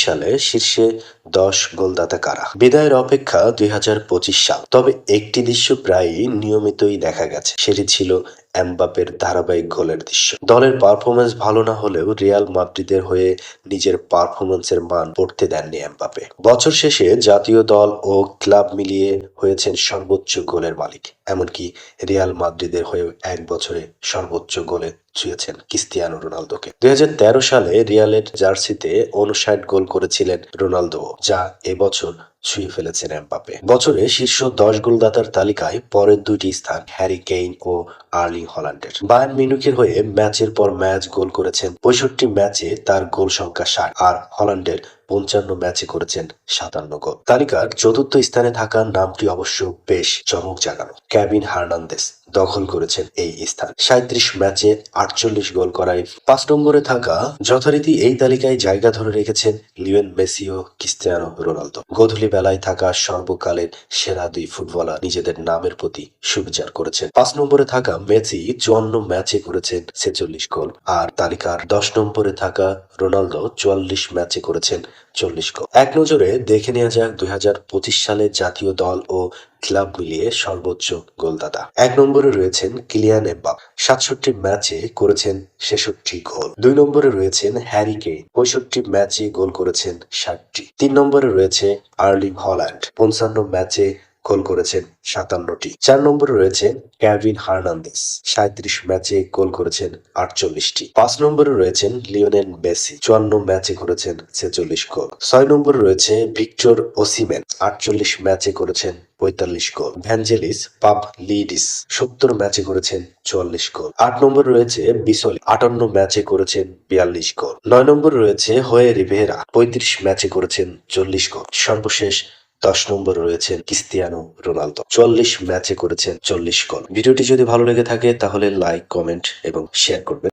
সালে শীর্ষে ১০ গোলদাতা কারা? বিদায়ের অপেক্ষা ২০২৫ সাল। তবে একটি দৃশ্য প্রায়ই নিয়মিতই দেখা গেছে। সেটি ছিল এমবাপ্পের ধারাবাহিক গোলের দৃশ্য। দলের পারফরম্যান্স ভালো না হলেও রিয়াল মাদ্রিদের হয়ে নিজের পারফরম্যান্সের মান পড়তে দেননি এমবাপ্পে। বছর শেষে জাতীয় দল ও ক্লাব মিলিয়ে হয়েছেন সর্বোচ্চ গোলের মালিক। এমনকি রিয়াল মাদ্রিদের হয়েও এক বছরে সর্বোচ্চ গোলে ছুঁয়েছেন ক্রিস্তিয়ানো রোনালদোকে। ২০১৩ সালে রিয়ালের জার্সিতে ৫৯ গোল করেছিলেন রোনালদো, যা এবছর ছুঁয়ে ফেলেছেন এমবাপ্পে। বছরে শীর্ষ ১০ গোলদাতার তালিকায় পরের দুইটি স্থান হ্যারি কেইন ও আর্লিং হল্যান্ডের। বায়ার্ন মিউনিখের হয়ে ম্যাচের পর ম্যাচ গোল করেছেন। ৬৫ ম্যাচে তার গোল সংখ্যা ৬০, আর হল্যান্ডের ৫৫ ম্যাচে করেছেন ৫৭ গোল। তালিকার চতুর্থ স্থানে থাকা নামটি অবশ্য বেশ চমক জাগানো। কেভিন হার্নান্দেজ দখল করেছেন এই স্থান ৩৭ ম্যাচে ৪৮ গোল করায়। ৫ নম্বরে থাকা যথারীতি এই তালিকায় জায়গা ধরে রেখেছেন লিওনেল মেসি ও ক্রিস্তিয়ানো রোনালদো। গোধূলি বেলায় থাকা সর্বকালের সেরা দুই ফুটবলার নিজেদের নামের প্রতি সুবিচার করেছেন। ৫ নম্বরে থাকা মেসি ৫৪ ম্যাচে করেছেন ৪৬ গোল, আর তালিকার ১০ নম্বরে থাকা রোনালদো ৪৪ ম্যাচে করেছেন ৪০ গোল। এক নজরে দেখে নেওয়া যাক ২০২৫ সালে জাতীয় দল ও ক্লাব মিলিয়ে সর্বোচ্চ গোলদাতা। ১ নম্বরে রয়েছেন কিলিয়ান এমবাপ্পে, ৬৭ ম্যাচে করেছেন ৬৬ গোল। ২ নম্বরে রয়েছেন হ্যারি কেইন, ৬৫ ম্যাচে গোল করেছেন ৬০টি। ৩ নম্বরে রয়েছে আর্লিং হল্যান্ড, ৫৫ ম্যাচে গোল করেছেন ৫৭টি। ৪ নম্বরে রয়েছে কেভিন হার্নান্দেজ, ৩৭ ম্যাচে গোল করেছেন ৪৮টি। ৫ নম্বরে রয়েছেন লিওনেল মেসি, ৫৪ ম্যাচে করেছেন ৪৬ গোল। ৬ নম্বরে রয়েছে ভিক্টর ওসিমেন, ৪৮ ম্যাচে করেছেন ৪৫ গোল। ভ্যাঞ্জেলিস পাভলিডিস ৭০ ম্যাচে করেছেন ৪৪ গোল। ৮ নম্বরে রয়েছে বিসলি, ৫৮ ম্যাচে করেছেন ৪২ গোল। ৯ নম্বরে রয়েছে হোয়ে রিভেরা, ৩৫ ম্যাচে করেছেন ৪০ গোল। সর্বশেষ ১০ নম্বরে রয়েছেন ক্রিস্তিয়ানো রোনালদো, ৪৪ ম্যাচে করেছেন ৪০ গোল। ভিডিওটি যদি ভালো লেগে থাকে তাহলে লাইক, কমেন্ট এবং শেয়ার করবেন।